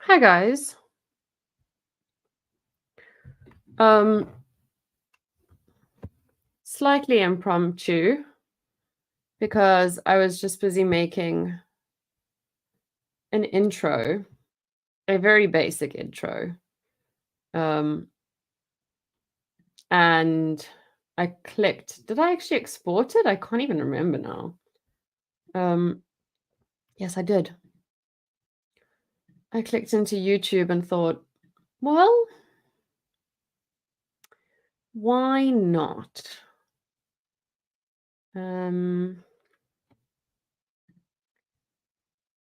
Hi guys. Um, Slightly impromptu because I was just busy making an intro, a very basic intro. Um, and I clicked. Did I actually export it? I can't even remember now. Yes, I did. I clicked into YouTube and thought, well, why not?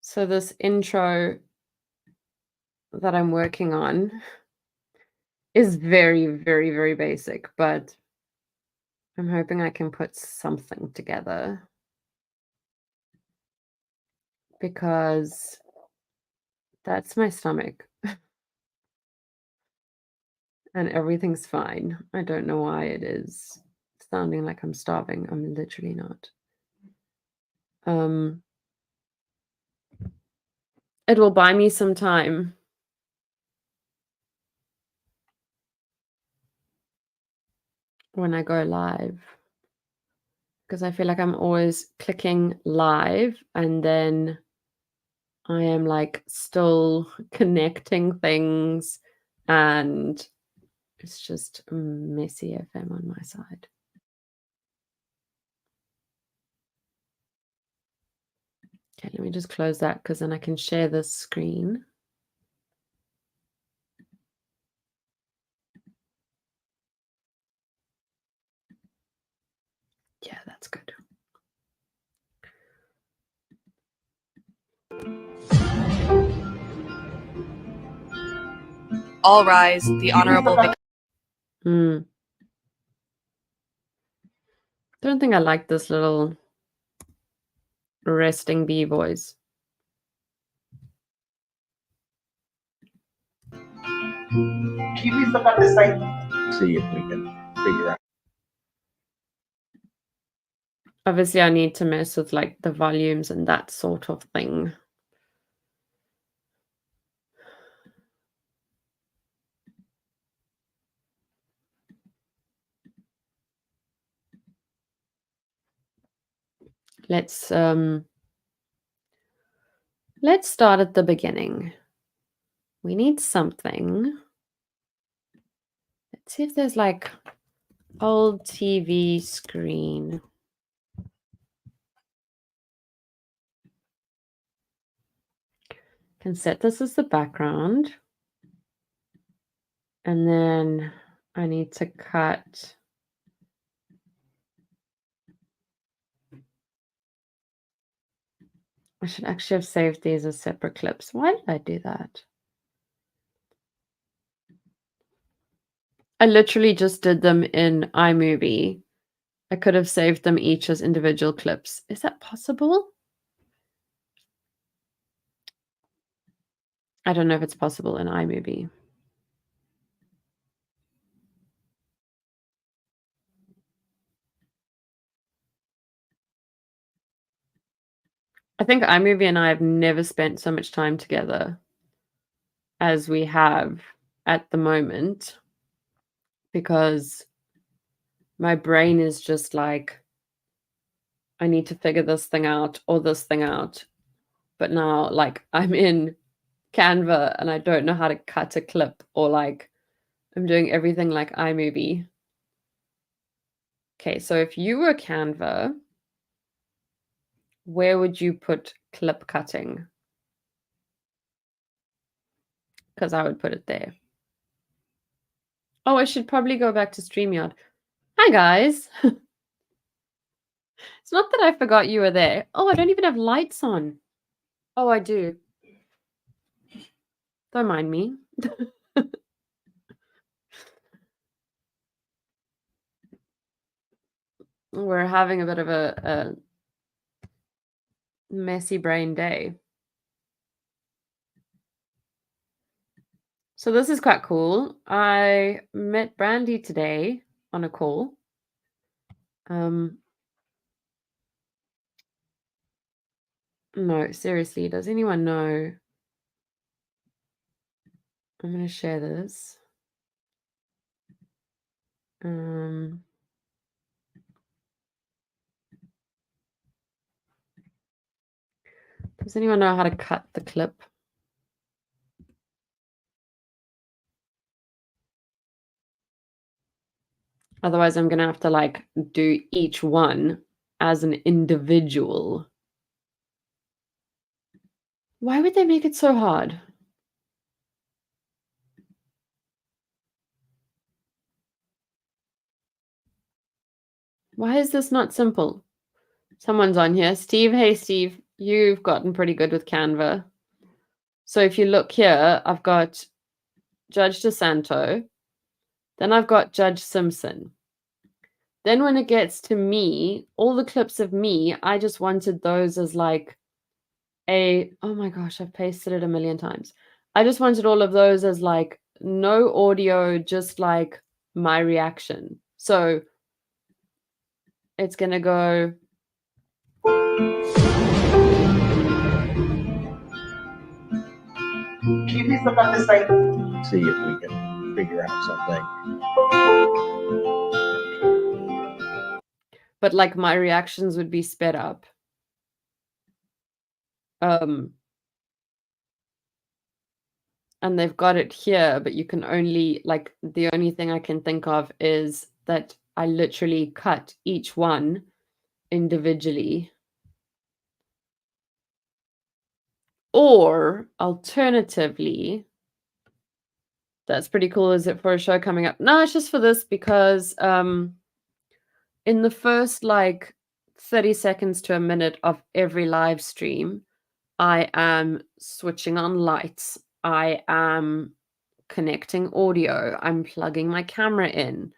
So this intro that I'm working on is very, very, very basic, but I'm hoping I can put something together because that's my stomach and everything's fine. I don't know why it is sounding like I'm starving. I'm literally not. It will buy me some time when I go live because I feel like I'm always clicking live and then I am like still connecting things and it's just messy FM on my side. Okay, let me just close that because then I can share this screen. Yeah, that's good. All rise, the Honorable Don't think I like this little resting bee voice. Can you please look up this site? See if we can figure out. Obviously, I need to mess with like the volumes and that sort of thing. Let's start at the beginning. We need something. Let's see if there's like old TV screen. Can set this as the background. And then I need to cut. I should actually have saved these as separate clips. Why did I do that? I literally just did them in iMovie. I could have saved them each as individual clips. Is that possible? I don't know if it's possible in iMovie. I think iMovie and I have never spent so much time together as we have at the moment because my brain is just like, I need to figure this thing out or this thing out. But now, like, I'm in Canva and I don't know how to cut a clip or like I'm doing everything like iMovie. Okay, so if you were Canva, where would you put clip cutting? Because I would put it there. Oh, I should probably go back to StreamYard. Hi, guys. It's not that I forgot you were there. Oh, I don't even have lights on. Oh, I do. Don't mind me. We're having a bit of a messy brain day. So this is quite cool. I met Brandy today on a call. No, seriously, does anyone know I'm going to share this. Does anyone know how to cut the clip? Otherwise, I'm going to have to like do each one as an individual. Why would they make it so hard? Why is this not simple? Someone's on here. Steve, hey Steve, you've gotten pretty good with Canva. So if you look here, I've got Judge DeSanto. Then I've got Judge Simpson. Then when it gets to me, all the clips of me, I just wanted those as like oh my gosh, I've pasted it a million times. I just wanted all of those as like no audio, just like my reaction. So it's going to go. Can you please look at this side? See if we can figure out something. But like my reactions would be sped up. And they've got it here, but you can only, like, the only thing I can think of is that I literally cut each one individually. Or alternatively, that's pretty cool. Is it for a show coming up? No, it's just for this because in the first like 30 seconds to a minute of every live stream, I am switching on lights. I am connecting audio. I'm plugging my camera in.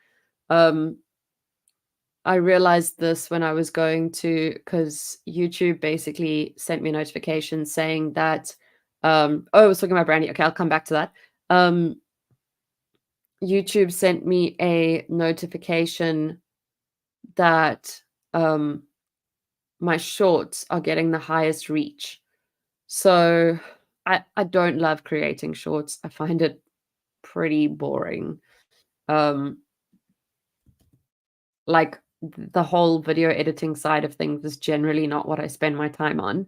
I realized this when I was going to, because YouTube basically sent me a notification saying that, oh, I was talking about Brandy. Okay, I'll come back to that. YouTube sent me a notification that my shorts are getting the highest reach. So I don't love creating shorts. I find it pretty boring. Like the whole video editing side of things is generally not what I spend my time on.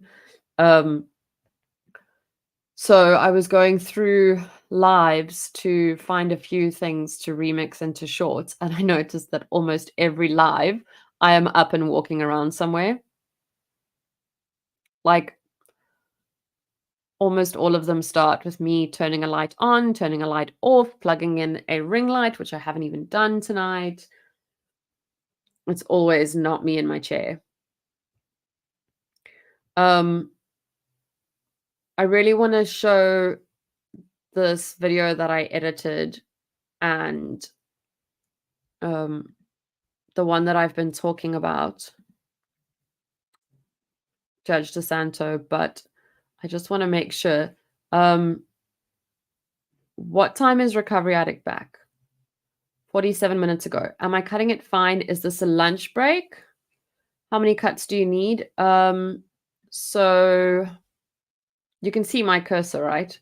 So I was going through lives to find a few things to remix into shorts, and I noticed that almost every live I am up and walking around somewhere. Like almost all of them start with me turning a light on, turning a light off, plugging in a ring light, which I haven't even done tonight. It's always not me in my chair. I really want to show this video that I edited and the one that I've been talking about, Judge DeSanto, but I just want to make sure. What time is Recovery Addict back? 47 minutes ago. Am I cutting it fine? Is this a lunch break? How many cuts do you need? So you can see my cursor, right?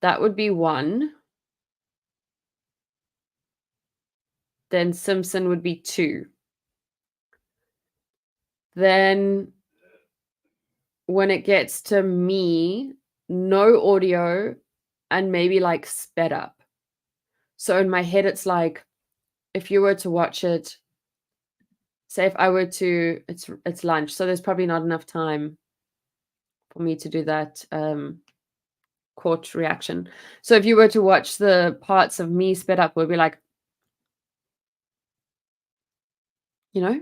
That would be 1. Then Simpson would be 2. Then when it gets to me, no audio and maybe like sped up. So in my head, it's like, if you were to watch it, say if I were to, it's lunch. So there's probably not enough time for me to do that court reaction. So if you were to watch the parts of me sped up, we'll be like, you know,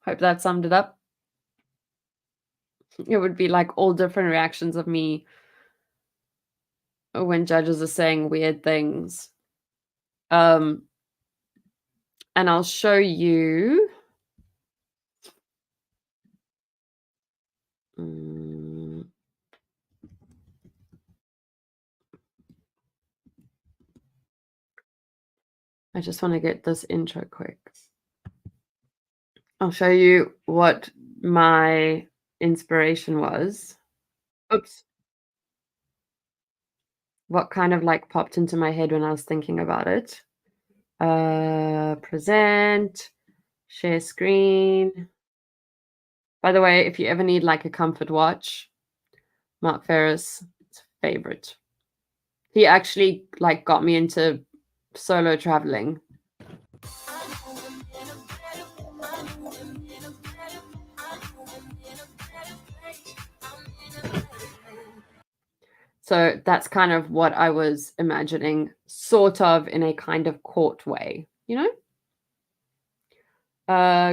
hope that summed it up. It would be like all different reactions of me when judges are saying weird things. And I'll show you. I just want to get this intro quick. I'll show you what my inspiration was. Oops. What kind of like popped into my head when I was thinking about it. Present, share screen. By the way, if you ever need like a comfort watch, Mark Ferris, favorite. He actually like got me into solo traveling. So that's kind of what I was imagining, sort of in a kind of court way, you know?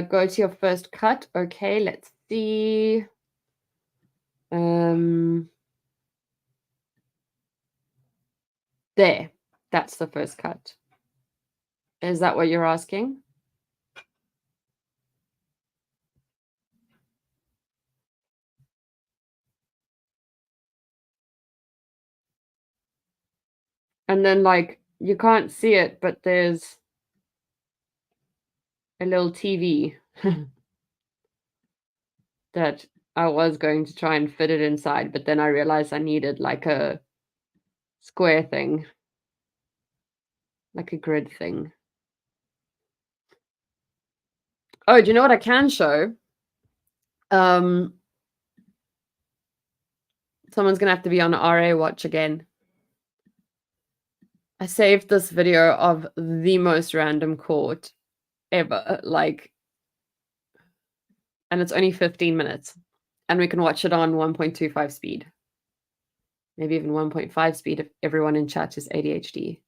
Go to your first cut. Okay, let's see. There. That's the first cut. Is that what you're asking? And then, like, you can't see it, but there's a little TV that I was going to try and fit it inside, but then I realized I needed like a square thing, like a grid thing. Oh, do you know what I can show? Someone's gonna have to be on RA watch again. I saved this video of the most random court ever, like, and it's only 15 minutes, and we can watch it on 1.25 speed, maybe even 1.5 speed if everyone in chat is ADHD.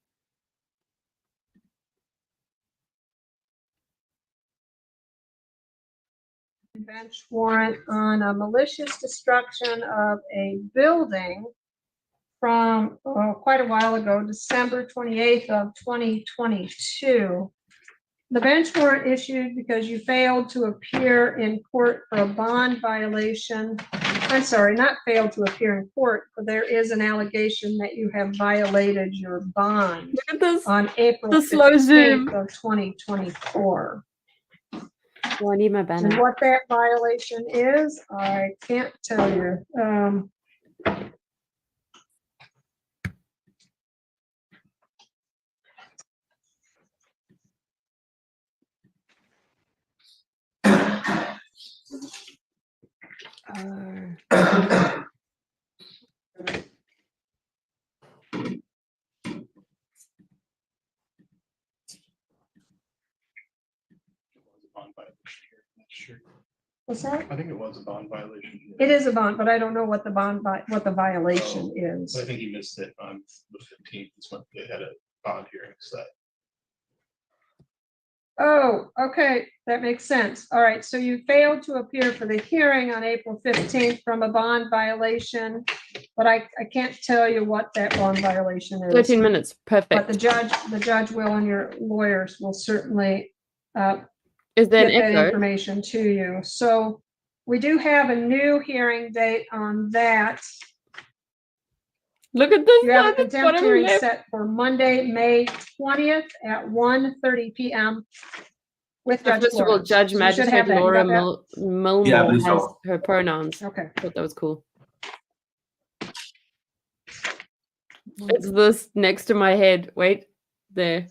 Bench warrant on a malicious destruction of a building from quite a while ago, December 28th of 2022. The bench warrant issued because you failed to appear in court for a bond violation. I'm sorry, not failed to appear in court, but there is an allegation that you have violated your bond. Look at this on April the slow zoom of 2024. Oh, I need my banner. And what that violation is, I can't tell you. What's that? I think it was a bond violation. It is a bond, but I don't know what the what the violation is. I think he missed it on the 15th. It's when they had a bond hearing set. Oh, okay, that makes sense. All right, so you failed to appear for the hearing on April 15th from a bond violation, but I can't tell you what that bond violation is. 13 minutes, perfect. But the judge will, and your lawyers will certainly is there get an that echo? information to you. So we do have a new hearing date on that. Look at this. You have a contempt hearing set for Monday, May 20th at 1:30 p.m. with Judge First of all, Flores. Judge So you should Magistrate have that. You Laura got Milmore Yeah, I believe has so. her pronouns. Okay. I thought that was cool. It's this next to my head. Wait, there.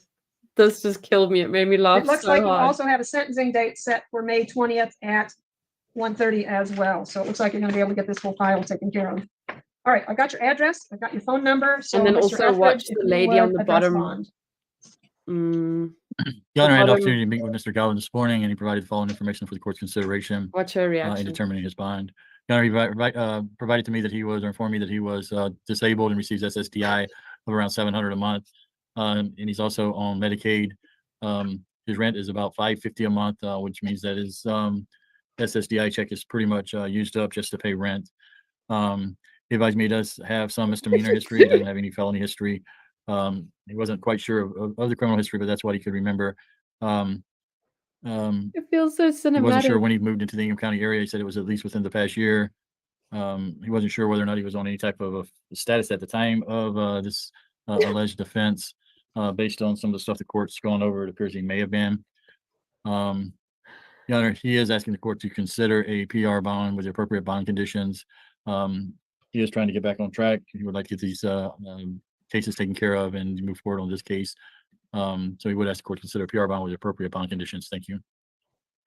This just killed me. It made me laugh It looks so like you hard. also have a sentencing date set for May 20th at 1:30 as well. So it looks like you're going to be able to get this whole file taken care of. All right, I got your address, I got your phone number. So And then Mr. also Etheridge, watch if the you lady on would the address bottom. bond. Your Honor, I had bottom- the opportunity to meet with Mr. Galvin this morning, and he provided the following information for the court's consideration Watch her in reaction. determining his bond. Your Honor, he provided to me that he was, or informed me that he was disabled and receives SSDI of around $700 a month, and he's also on Medicaid. His rent is about $550 a month, which means that his SSDI check is pretty much used up just to pay rent. He advised me he does have some misdemeanor history. He doesn't have any felony history. He wasn't quite sure of the criminal history, but that's what he could remember. It feels so cinematic. He wasn't sure when he moved into the Ingham County area. He said it was at least within the past year. He wasn't sure whether or not he was on any type of a status at the time of this alleged offense. Based on some of the stuff the court's gone over, it appears he may have been. Your Honor, he is asking the court to consider a PR bond with the appropriate bond conditions. He is trying to get back on track. He would like to get these cases taken care of and move forward on this case. So he would ask the court to consider a PR bond with the appropriate bond conditions. Thank you.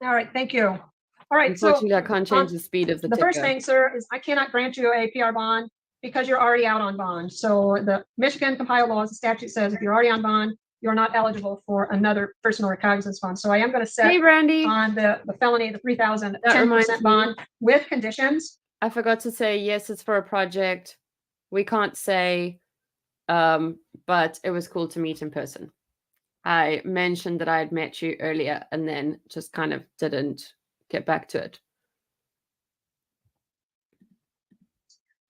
All right, thank you. All right, so Unfortunately, I can't change the speed of the the first ticker. thing, sir, is I cannot grant you a PR bond because you're already out on bond. So the Michigan compiled laws, the statute says if you're already on bond, you're not eligible for another personal recognizance bond. So I am going to set Hey, Brandy. on the felony, the 3,000, That reminds 10% me. bond with conditions. I forgot to say, yes, it's for a project. We can't say, but it was cool to meet in person. I mentioned that I had met you earlier and then just kind of didn't get back to it.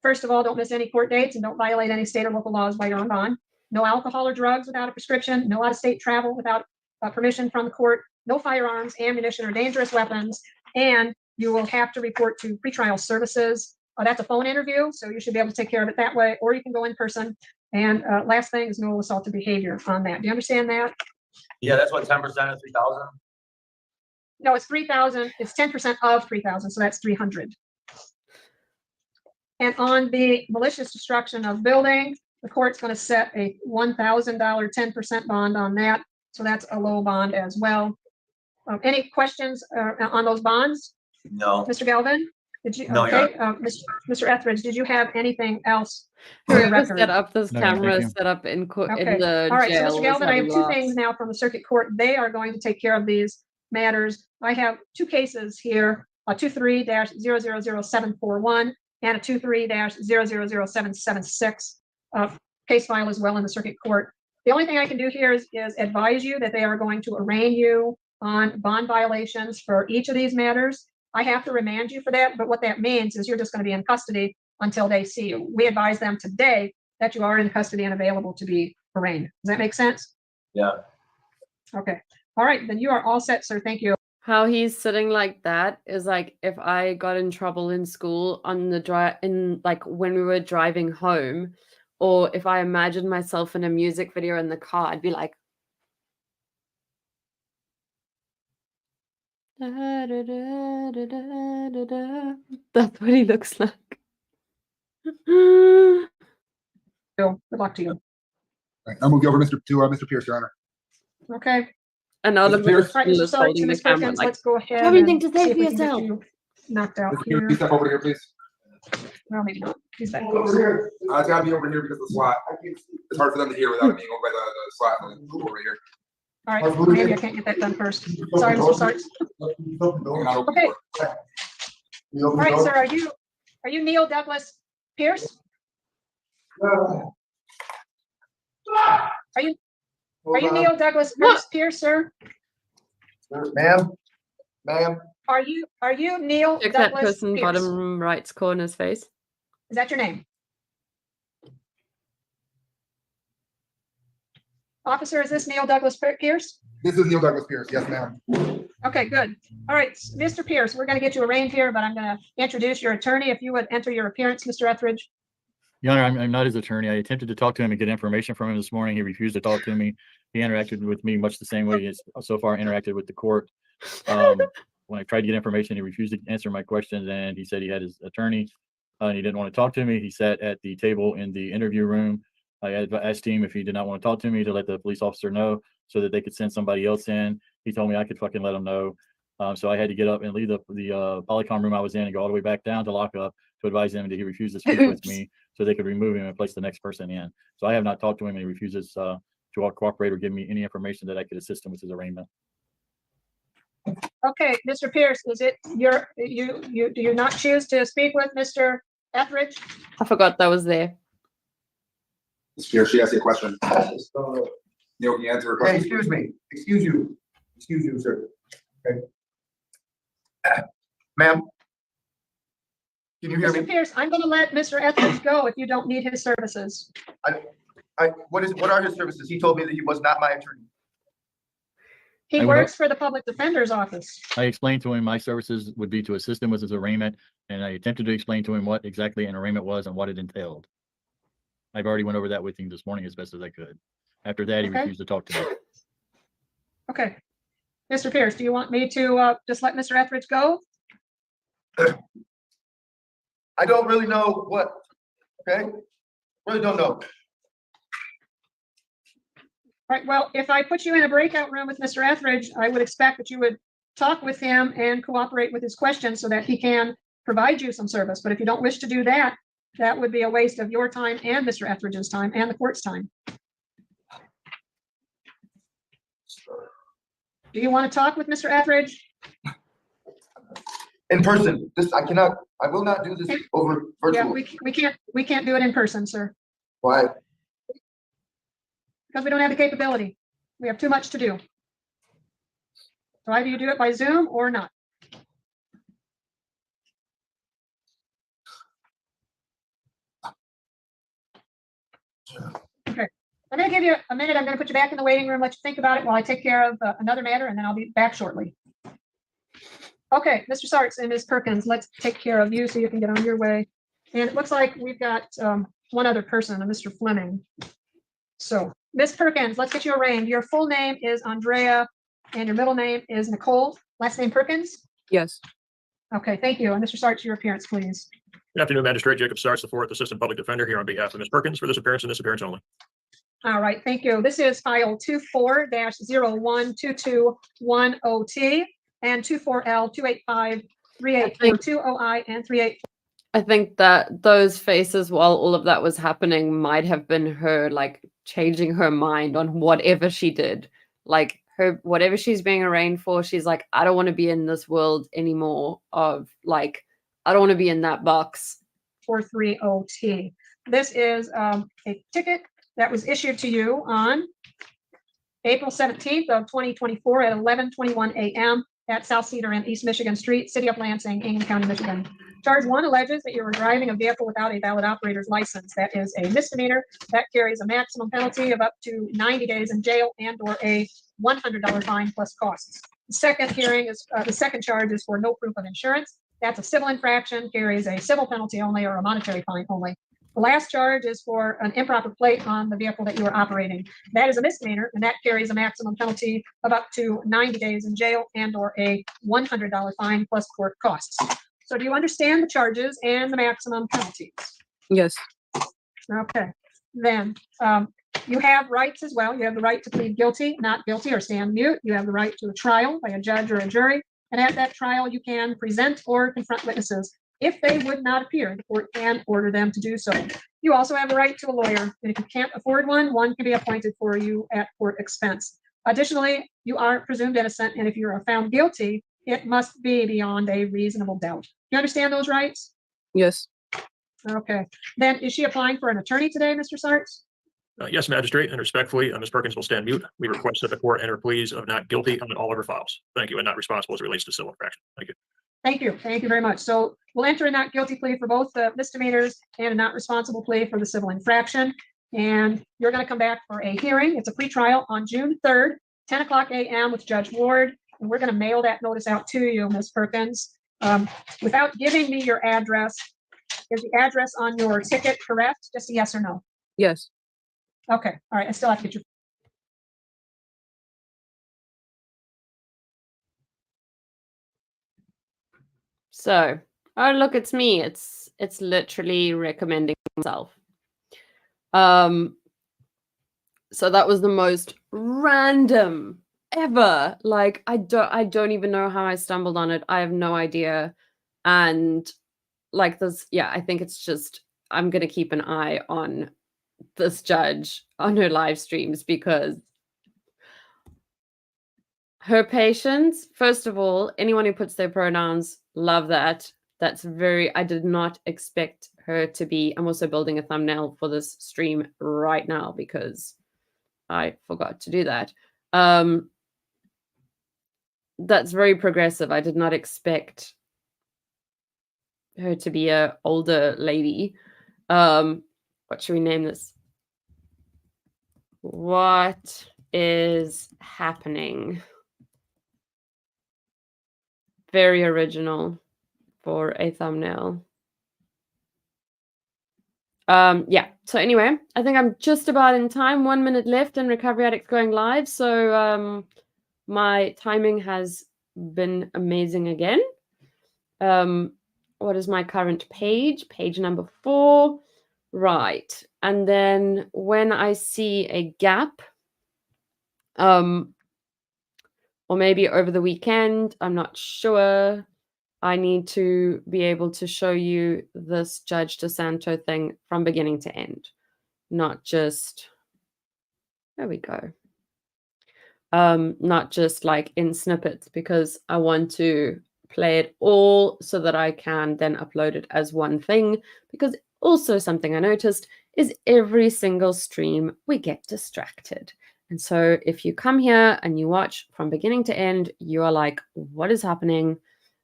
First of all, don't miss any court dates and don't violate any state or local laws while you're on bond. No alcohol or drugs without a prescription, no out-of-state travel without permission from the court, no firearms, ammunition, or dangerous weapons, and you will have to report to pretrial services. That's a phone interview, so you should be able to take care of it that way, or you can go in person. And last thing is no assaultive behavior on that. Do you understand that? Yeah, that's what 10% of 3,000. No, it's 3,000. It's 10% of 3,000, so that's 300. And on the malicious destruction of building, the court's going to set a $1,000 10% bond on that. So that's a low bond as well. Any questions on those bonds? No. Mr. Galvin? Did you? No, Okay. Mr. Etheridge, did you have anything else for the Whoever record? set up this No, thank camera you. set up in Okay. the All right. jail. So, Mr. was Galvin, I have having two laughs. things now from the circuit court. They are going to take care of these matters. I have two cases here, a 23-000741 and a 23-000776 case file as well in the circuit court. The only thing I can do here is advise you that they are going to arraign you on bond violations for each of these matters. I have to remand you for that, but what that means is you're just going to be in custody until they see you. We advise them today that you are in custody and available to be arraigned. Does that make sense? Yeah. Okay. All right, then you are all set, sir. Thank you. How he's sitting like that is like if I got in trouble in school on the drive in like when we were driving home, or if I imagined myself in a music video in the car, I'd be like, da, da, da, da, da, da, da. That's what he looks like. Good luck to you. Right, I'll move you over Mr. Pierce, Your Honor. Okay. Another Mr. Pierce? All right, is Mr. Sarge holding and the Ms. camera Perkins, like, let's go ahead. have anything and to say see if for we can get yourself? you knocked out Mr. Pierce, here. please step over here, please. Well, maybe not. He's back. Over here. It's gotta be over here because of the slot. It's hard for them to hear without it being over by the slot. Move over here. All right, maybe I can't get that done first. Sorry, Mr. Sarge. Not over Okay. here. All right, sir, are you Neil Douglas Pierce? Are you Neil Douglas Pierce, sir? Ma'am? Are you Neil check that Douglas person Pierce? bottom right's corner's face. Is that your name? Officer, is this Neil Douglas Pierce? This is Neil Douglas Pierce. Yes, ma'am. Okay, good. All right, Mr. Pierce, we're going to get you arraigned here, but I'm going to introduce your attorney. If you would enter your appearance, Mr. Etheridge. Your Honor, I'm not his attorney. I attempted to talk to him and get information from him this morning. He refused to talk to me. He interacted with me much the same way he has so far interacted with the court. When I tried to get information, he refused to answer my questions, and he said he had his attorney and he didn't want to talk to me. He sat at the table in the interview room. I asked him if he did not want to talk to me to let the police officer know so that they could send somebody else in. He told me I could fucking let him know. So I had to get up and leave the Polycom room I was in and go all the way back down to lock up to advise him that he refused to speak with me so they could remove him and place the next person in. So I have not talked to him, and he refuses to cooperate or give me any information that I could assist him with his arraignment. Okay, Mr. Pierce, is it do you not choose to speak with Mr. Etheridge? I forgot that was there. Mr. Pierce, she asked you a question. Neil, can you answer her Hey, question? excuse me. Excuse you, sir. Okay. Ma'am? Can you hear Mr. me? Pierce, I'm going to let Mr. Etheridge go if you don't need his services. What are his services? He told me that he was not my attorney. He I would- works for the public defender's office. I explained to him my services would be to assist him with his arraignment, and I attempted to explain to him what exactly an arraignment was and what it entailed. I've already went over that with him this morning as best as I could. After that, he Okay. refused to talk to me. Okay. Mr. Pierce, do you want me to just let Mr. Etheridge go? I don't really know what, okay? Really don't know. All right, well, if I put you in a breakout room with Mr. Etheridge, I would expect that you would talk with him and cooperate with his questions so that he can provide you some service. But if you don't wish to do that, that would be a waste of your time and Mr. Etheridge's time and the court's time. Do you want to talk with Mr. Etheridge? In person, I will not do this over Yeah, virtual. we can't do it in person, sir, Why? because we don't have the capability. We have too much to do. So either you do it by Zoom or not. Okay, I'm going to give you a minute. I'm going to put you back in the waiting room, let you think about it while I take care of another matter, and then I'll be back shortly. Okay, Mr. Sartz and Ms. Perkins, let's take care of you so you can get on your way. And it looks like we've got one other person, a Mr. Fleming. So, Ms. Perkins, let's get you arraigned. Your full name is Andrea, and your middle name is Nicole. Last name Perkins? Yes. Okay, thank you. And Mr. Sartz, your appearance, please. Good afternoon, Magistrate Jacob Starts, the fourth Assistant Public Defender, here on behalf of Ms. Perkins for this appearance and this appearance only. All right, thank you. This is file 24-01221OT and 24L2853842OI and 38. I think that those faces while all of that was happening might have been her like changing her mind on whatever she did. Like her, whatever she's being arraigned for, she's like, I don't want to be in this world anymore of like, I don't want to be in that box. 430T. This is a ticket that was issued to you on April 17th of 2024 at 11:21 a.m. at South Cedar and East Michigan Street, City of Lansing, Ingham County, Michigan. Charge 1 alleges that you were driving a vehicle without a valid operator's license. That is a misdemeanor that carries a maximum penalty of up to 90 days in jail and or a $100 fine plus costs. The second hearing is the second charge is for no proof of insurance. That's a civil infraction, carries a civil penalty only or a monetary fine only. The last charge is for an improper plate on the vehicle that you are operating. That is a misdemeanor, and that carries a maximum penalty of up to 90 days in jail and or a $100 fine plus court costs. So do you understand the charges and the maximum penalties? Yes. Okay, then you have rights as well. You have the right to plead guilty, not guilty, or stand mute. You have the right to a trial by a judge or a jury. And at that trial, you can present or confront witnesses. If they would not appear, the court can order them to do so. You also have the right to a lawyer. And if you can't afford one, one can be appointed for you at court expense. Additionally, you are presumed innocent. And if you are found guilty, it must be beyond a reasonable doubt. You understand those rights? Yes. Okay. Then is she applying for an attorney today, Mr. Sartz? Yes, Magistrate, and respectfully, Ms. Perkins will stand mute. We request that the court enter pleas of not guilty on all of her files. Thank you, and not responsible as it relates to civil infraction. Thank you. Thank you. Thank you very much. So we'll enter a not guilty plea for both the misdemeanors and a not responsible plea for the civil infraction. And you're going to come back for a hearing. It's a pretrial on June 3rd, 10 o'clock a.m. with Judge Ward. And we're going to mail that notice out to you, Ms. Perkins. Without giving me your address, is the address on your ticket correct? Just a yes or no? Yes. Okay. All right. I still have to get your. So, oh look, it's me. It's literally recommending myself. So that was the most random ever. Like I don't even know how I stumbled on it. I have no idea. And like this, yeah, I think it's just I'm gonna keep an eye on this judge on her live streams because her patience, first of all, anyone who puts their pronouns, love that. That's very, I did not expect her to be. I'm also building a thumbnail for this stream right now because I forgot to do that. That's very progressive. I did not expect her to be an older lady. What should we name this? What is happening? Very original for a thumbnail. Yeah, so anyway, I think I'm just about in time. 1 minute left and Recovery Addicts going live. So My timing has been amazing again. What is my current page? Page number 4. Right. And then when I see a gap, or maybe over the weekend, I'm not sure, I need to be able to show you this Judge DeSanto thing from beginning to end, not just, there we go. Not just like in snippets, because I want to play it all so that I can then upload it as one thing. Because also something I noticed is every single stream we get distracted. And so if you come here and you watch from beginning to end, you are like, what is happening?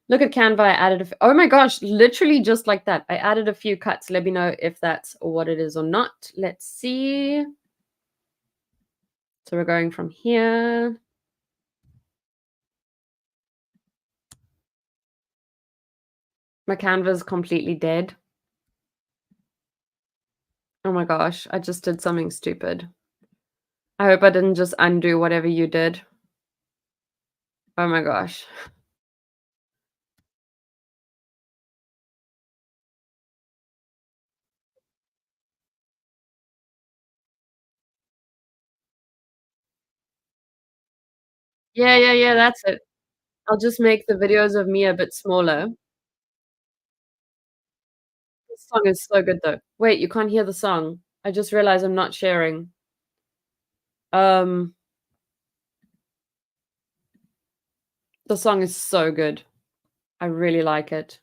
Look at Canva. I added oh my gosh, literally just like that. I added a few cuts. Let me know if that's what it is or not. Let's see. So we're going from here. My Canva's completely dead. Oh my gosh, I just did something stupid. I hope I didn't just undo whatever you did. Oh my gosh. Yeah, that's it. I'll just make the videos of me a bit smaller. This song is so good though. Wait, you can't hear the song. I just realized I'm not sharing. The song is so good. I really like it.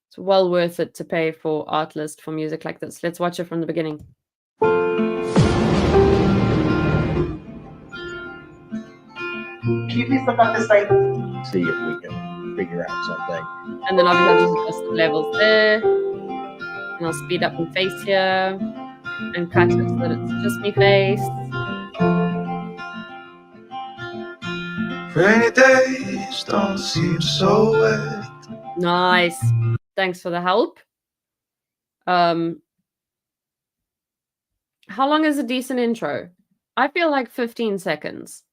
It's well worth it to pay for Artlist for music like this. Let's watch it from the beginning. Can you please look up this site? See if we can figure out something. And then obviously I'll just adjust the levels there. And I'll speed up my face here. And cut it so that it's just me face. Rainy days don't seem so wet. Nice. Thanks for the help. How long is a decent intro? I feel like 15 seconds.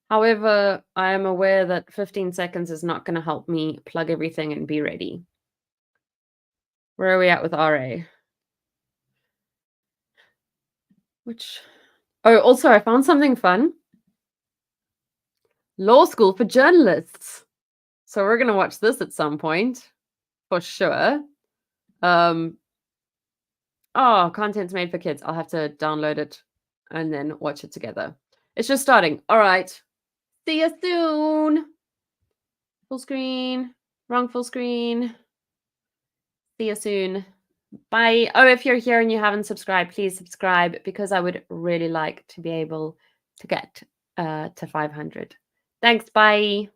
However, I am aware that 15 seconds is not going to help me plug everything and be ready. Where are we at with RA? Oh, also, I found something fun. Law school for journalists. So we're going to watch this at some point, for sure. Oh, content's made for kids. I'll have to download it and then watch it together. It's just starting. All right. See you soon. Full screen. Wrong full screen. See you soon. Bye. Oh, if you're here and you haven't subscribed, please subscribe, because I would really like to be able to get to 500. Thanks. Bye.